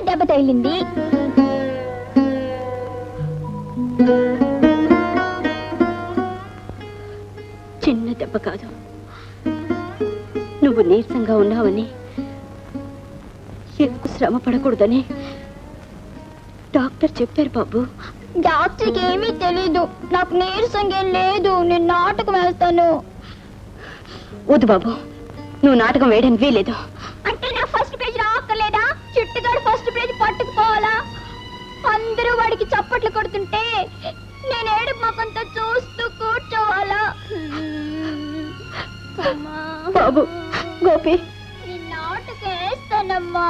దెబ్బ తగిలింది. చిన్న దెబ్బ కాదు. నువ్వు నీరసంగా ఉన్నావని, ఎక్కువ శ్రమ పడకూడదని డాక్టర్ చెప్పారు బాబు. డాక్టర్కి ఏమీ తెలీదు. నాకు నీరసంగా లేదు. నేను నాటకం వేస్తాను. వద్దు బాబు, నువ్వు నాటకం వేయడానికి వీలేదు. అంటే నా ఫస్ట్ పేజ్ రాక్కర్లేదా? చిట్టుగాడు ఫస్ట్ పేజ్ పట్టుకుపోవాలా? అందరూ వాడికి చప్పట్లు కొడుతుంటే నేను ఏడుపు ముఖంతో చూస్తూ కూర్చోవాలా? బాబు, గోపి, నేను నాటకం వేస్తానమ్మా.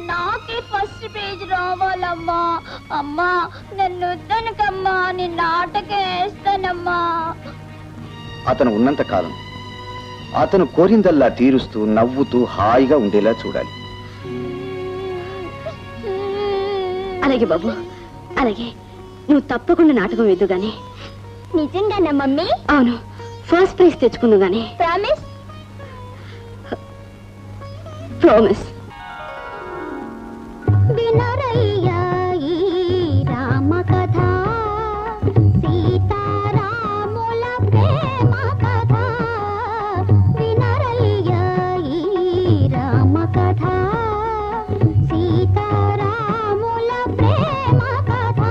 నాకే ఫస్ట్ పేజ్ రావాలమ్మా. అమ్మా, నన్ను వద్దనకమ్మా. నేను నాటకం వేస్తానమ్మా. అతను ఉన్నంత కాలం అతను కోరిందల్లా తీరుస్తూ నవ్వుతూ హాయిగా ఉండేలా చూడాలి. అలాగే బాబు, అలాగే. నువ్వు తప్పకుండా నాటకం వేద్దు గాని. నిజంగానా మమ్మీ? అవును, ఫస్ట్ ప్రైజ్ తెచ్చుకుందు గాని. ప్రామిస్? ప్రామిస్. వినరయ్యా ఈ రామ కథ, సీతారాముల ప్రేమ కథ. వినరయ్యా ఈ రామ కథ, సీతారాముల ప్రేమ కథ.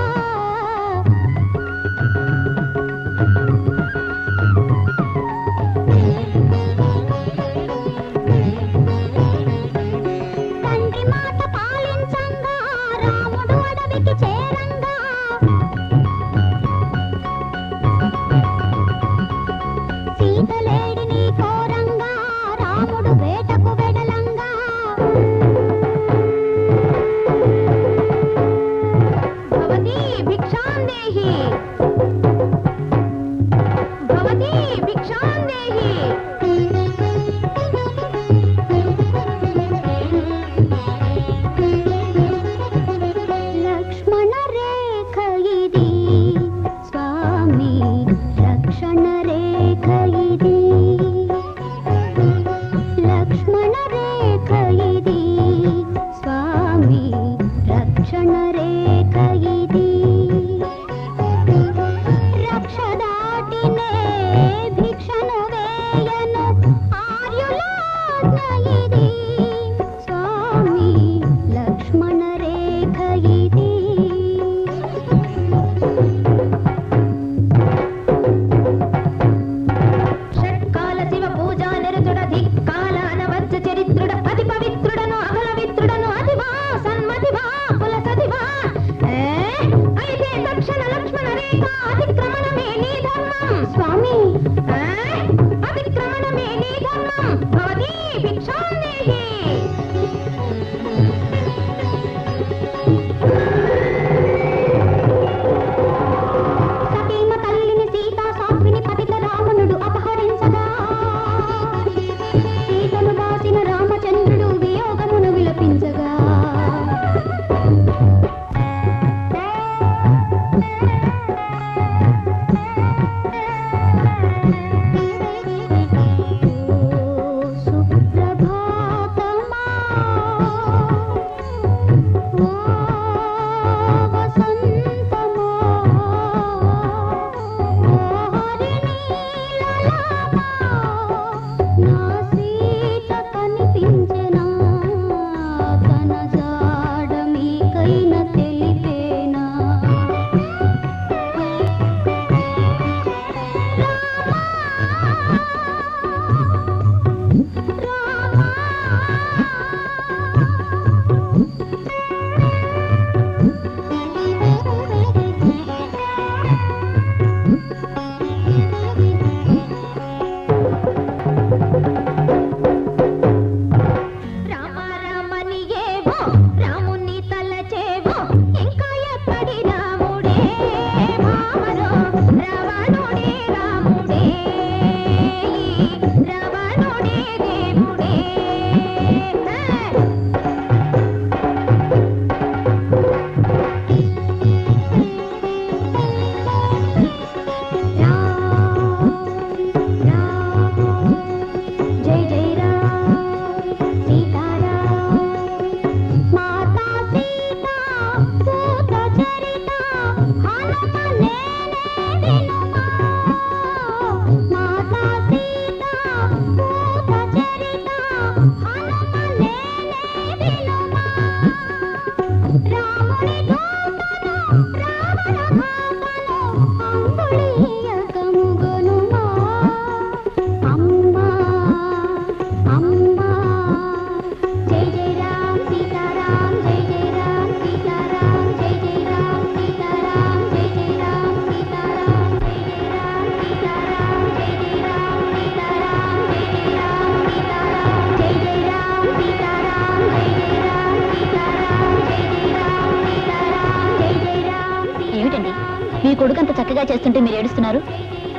మీ కొడుకు అంత చక్కగా చేస్తుంటే మీరు ఏడుస్తున్నారు?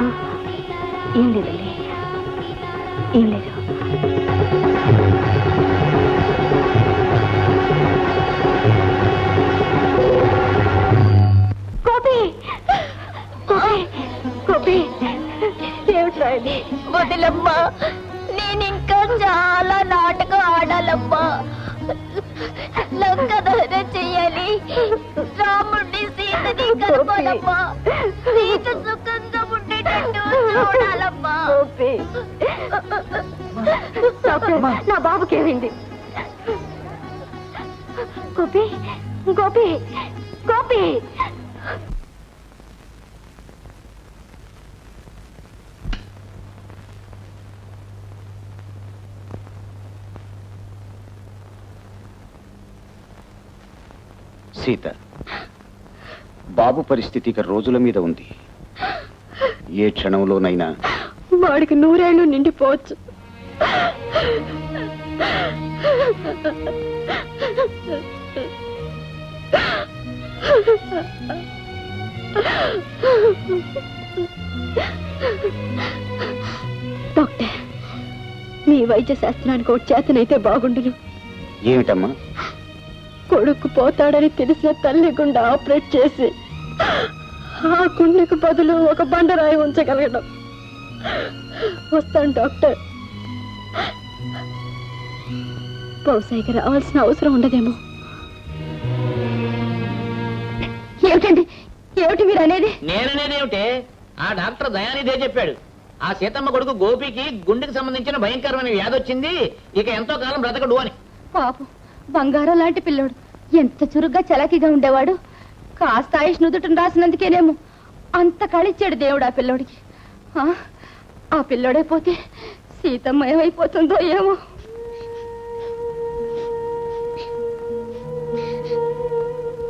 ఆ, ఏం లేదండి, ఏం లేదు. గోపి, గోపి, గోపి, ఏమిట్రా ఇది? వదిలమ్మా, నేను ఇంకా చాలా నాటకం ఆడాలమ్మా. లంక దహనం చెయ్యాలి, రాముడిని సీతని కలపాలమ్మా, సీత సుఖంగా ఉండేటట్టు చూడాలమ్మా. గోపి, డాక్టర్, నా బాబుకి ఏమైంది? గోపి, గోపి, గోపి. సీత, బాబు పరిస్థితి ఇక రోజుల మీద ఉంది. ఏ క్షణంలోనైనా వాడికి 100 ఏళ్ళు నిండిపోవచ్చు. డాక్టర్, మీ వైద్య శాస్త్రానికి ఒక చేతనైతే బాగుండును. ఏమిటమ్మా? కొడుకు పోతాడని తెలిసిన తల్లి గుండె ఆపరేట్ చేసి ఆ గుండెకు బదులు ఒక బండరాయి ఉంచగలగడం. వస్తాను డాక్టర్. బహుశా రావాల్సిన అవసరం ఉండదేమో. ఏమిటండి, ఏమిటి మీరు అనేది? నేననేది ఏమిటే? ఆ డాక్టర్ దయానిదే చెప్పాడు. ఆ సీతమ్మ కొడుకు గోపికి గుండెకి సంబంధించిన భయంకరమైన వ్యాధి వచ్చింది, ఇక ఎంతో కాలం బ్రతకడు అని. పాపం, బంగారం లాంటి పిల్లోడు, ఎంత చురుగ్గా చలాకీగా ఉండేవాడు. కాస్త ఆయుష్ నుదుటను రాసినందుకేనేమో అంత కళిచ్చాడు దేవుడు ఆ పిల్లోడికి. ఆ పిల్లోడే పోతే సీతమ్మ ఏమైపోతుందో ఏమో.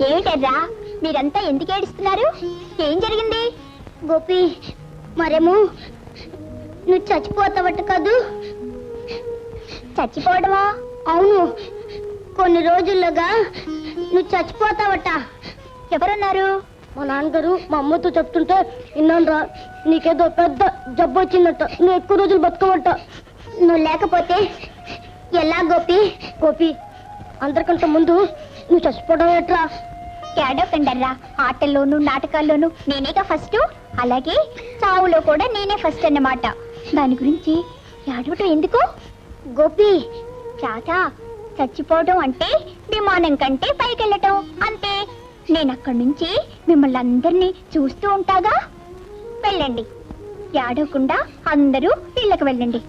ఏమిటర్రా, మీరంతా ఎందుకు ఏడుస్తున్నారు? ఏం జరిగింది? గోపి, మరేమో నువ్వు చచ్చిపోతావట కదూ? చచ్చిపోవడమా? అవును, కొన్ని రోజుల్లోగా నువ్వు చచ్చిపోతావట. ఎవరన్నారు? మా నాన్నగారు మా అమ్మతో చెప్తుంటే విన్నానురా. నీకేదో పెద్ద జబ్బు వచ్చిందట, నువ్వు ఎక్కువ రోజులు బతకవట. నువ్వు లేకపోతే ఎలా గోపి? గోపి, అందరికంటే ముందు నువ్వు చచ్చిపోవడం ఎట్రా? ఏడోకండర్రా, ఆటల్లోనూ నాటకాల్లోనూ నేనేగా ఫస్ట్, అలాగే చావులో కూడా నేనే ఫస్ట్ అన్నమాట. దాని గురించి ఏడవటం ఎందుకు? గోపి, రాధా, చచ్చిపోవడం అంటే విమానం కంటే పైకెళ్ళటం అంతే. నేను అక్కడి నుంచి మిమ్మల్ని అందరినీ చూస్తూ ఉంటాగా. వెళ్ళండి, ఏడవకుండా అందరూ ఇళ్ళకి వెళ్ళండి.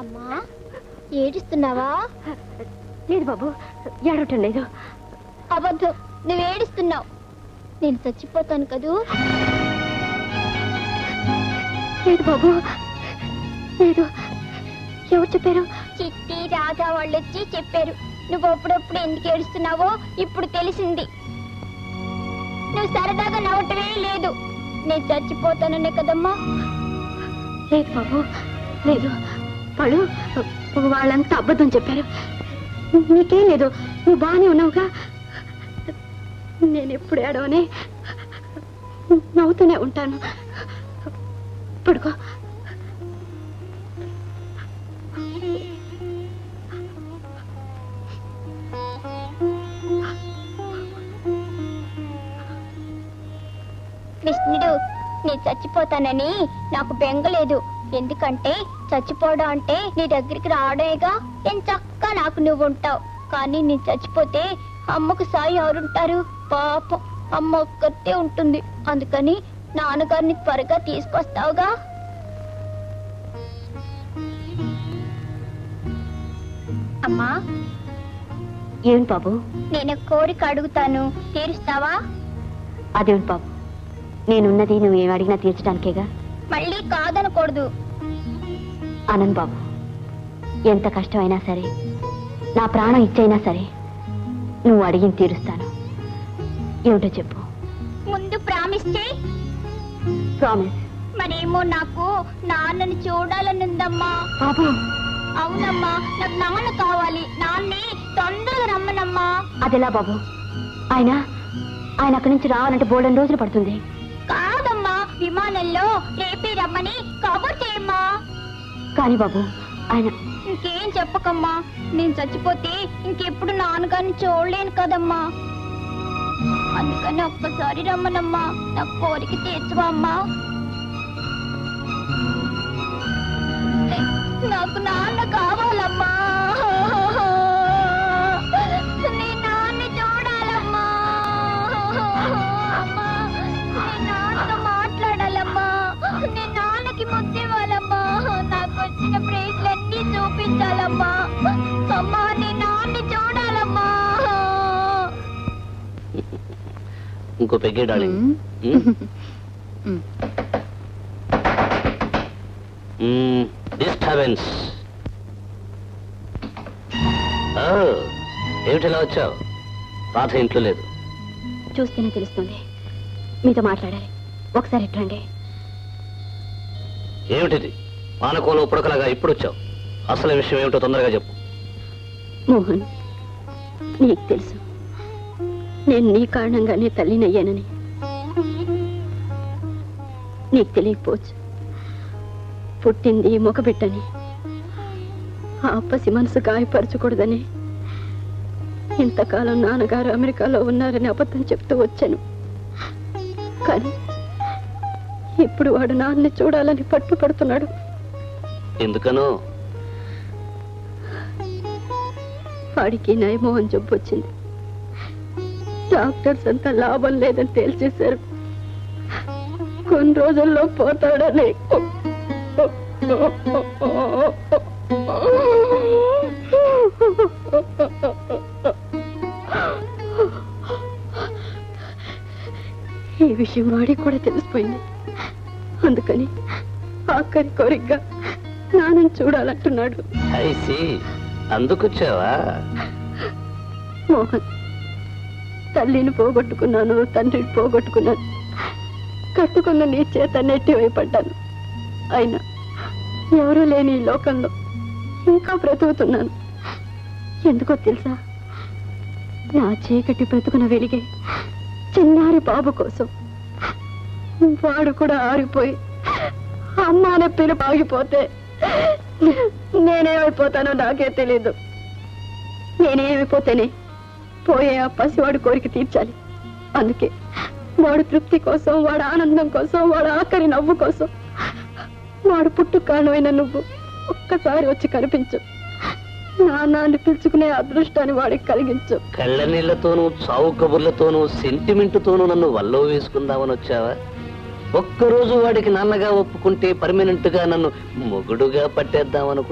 అమ్మా, ఏడుస్తున్నావా? లేదు బాబు, ఏడవటం లేదు. అబద్ధం, నువ్వు ఏడుస్తున్నావు. నేను చచ్చిపోతాను కదూ? లేదు బాబు, లేదు. ఎవరు చెప్పారు? చిట్టి, రాధా వాళ్ళు వచ్చి చెప్పారు. నువ్వు అప్పుడప్పుడు ఎందుకు ఏడుస్తున్నావో ఇప్పుడు తెలిసింది. నువ్వు సరదాగా నవ్వటమే లేదు. నేను చచ్చిపోతాననే కదమ్మా. లేదు బాబు, లేదు. వాళ్ళంతా అబద్ధం చెప్పారు. నీకేం లేదు, నువ్వు బాగానే ఉన్నావుగా. నేను ఎప్పుడు ఏడవని నవ్వుతూనే ఉంటాను. పడుకో. కృష్ణుడు, నీ చచ్చిపోతానని నాకు బెంగలేదు. ఎందుకంటే చచ్చిపోవడం అంటే నీ దగ్గరికి రావడేగా. నేను చక్కగా నాకు నువ్వు ఉంటావు. కానీ నేను చచ్చిపోతే అమ్మకు సాయి ఎవరుంటారు? పాపం అమ్మ ఒక్కతే ఉంటుంది. అందుకని నాన్నగారిని త్వరగా తీసుకొస్తావుగా. అమ్మా, ఏమిటి బాబు? నేను కోరిక అడుగుతాను, తీరుస్తావా? అదేమిటి బాబు, నేనున్నది నువ్వేం అడిగినా తీర్చడానికేగా. మళ్ళీ కాదనకూడదు. ఆనంద్ బాబు, ఎంత కష్టమైనా సరే, నా ప్రాణం ఇచ్చైనా సరే నువ్వు అడిగిన తీరుస్తాను. ఏమిటో చెప్పు. ముందు ప్రామిస్ చేయి. ప్రామిస్. మరేమో నాకు నాన్నని చూడాలనుందమ్మా. బాబు, అవునమ్మా, నాకు నాన్న కావాలి. నాన్నే తొందరగా రమ్మనమ్మా. అదెలా బాబు? ఆయన అక్కడి నుంచి రావాలంటే బోల్డెన్ రోజులు పడుతుంది. కాదమ్మా, విమానంలో రేపే రమ్మని కబుర్ చేయమ్మా. కానీ బాబు, ఆయన ఇంకేం చెప్పకమ్మా. నేను చచ్చిపోతే ఇంకెప్పుడు నాన్నగారిని చూడలేను కదమ్మా. అందుకని ఒక్కసారి రమ్మనమ్మా. నా కోరిక తీర్చవా అమ్మా. నాకు నాన్న కావాలమ్మా. నీ నాన్న చూడాలమ్మా. అమ్మా, నీ నాన్నతో మాట్లాడాలమ్మా. నీ నాన్నకి ముద్దివ్వాలమ్మా. నాకు వచ్చిన ప్రేజ్లన్నీ చూపించాలమ్మా. అమ్మా, నీ నాన్న చూడాలమ్మా. ఇంకో పెగ్గే డార్లింగ్. డిస్టర్బెన్స్. ఏమిటిలా వచ్చావు? రాధ ఇంట్లో లేదు. చూస్తేనే తెలుస్తుంది. మీతో మాట్లాడాలి. ఒకసారి ఇట్రండి. ఏమిటిది? పానకంలో ఉప్పుడకలాగా ఇప్పుడు వచ్చావు. అసలు విషయం ఏమిటో తొందరగా చెప్పు. మోహన్, నీకు తెలుసు నేను నీ కారణంగానే తల్లినయ్యానని. నీకు తెలియకపోవచ్చు. పుట్టింది మొగబిడ్డని, ఆ పసి మనసు గాయపరచకూడదని ఇంతకాలం నాన్నగారు అమెరికాలో ఉన్నారని అబద్ధం చెప్తూ వచ్చాను. కానీ ఇప్పుడు వాడు నాన్నని చూడాలని పట్టుపడుతున్నాడు. ఎందుకనో? వాడికి నయమోహన్ జబ్బు వచ్చింది. డాక్టర్స్ అంతా లాభం లేదని తేల్చేశారు. కొన్ని రోజుల్లో పోతాడని. ఈ విషయం వాడికి కూడా తెలిసిపోయింది. అందుకని ఆఖరి కోరికగా నాన్నని చూడాలంటున్నాడు. అందుకొచ్చావా? మోహన్, తల్లిని పోగొట్టుకున్నాను, తండ్రిని పోగొట్టుకున్నాను. కట్టుకున్న నీ చేత నెట్టివైపడ్డాను. అయినా ఎవరూ లేని ఈ లోకంలో ఇంకా బ్రతుకుతున్నాను. ఎందుకో తెలుసా? నా చీకటి బ్రతుకున వెలిగే చిన్నారి బాబు కోసం. వాడు కూడా ఆరిపోయి అమ్మ అనే పిలుపు ఆగిపోతే నేనేమైపోతానో నాకే తెలీదు. నేనేమైపోతేనే పోయే ఆ పసివాడు కోరిక తీర్చాలి. అందుకే వాడు తృప్తి కోసం, వాడు ఆనందం కోసం, వాడు ఆఖరి నవ్వు కోసం, వాడు పుట్టు కారణమైన నువ్వు ఒక్కసారి వచ్చి కనిపించు. నాన్నని పిలుచుకునే అదృష్టాన్ని వాడికి కలిగించు. కళ్ళ నీళ్లతోనూ, చావు కబుర్లతోనూ, సెంటిమెంట్తోనూ నన్ను వల్లో వేసుకుందామని వచ్చావా? ఒక్కరోజు వాడికి నాన్నగా ఒప్పుకుంటే పర్మనెంట్ గా నన్ను మొగుడుగా పట్టేద్దామనుకుంటా.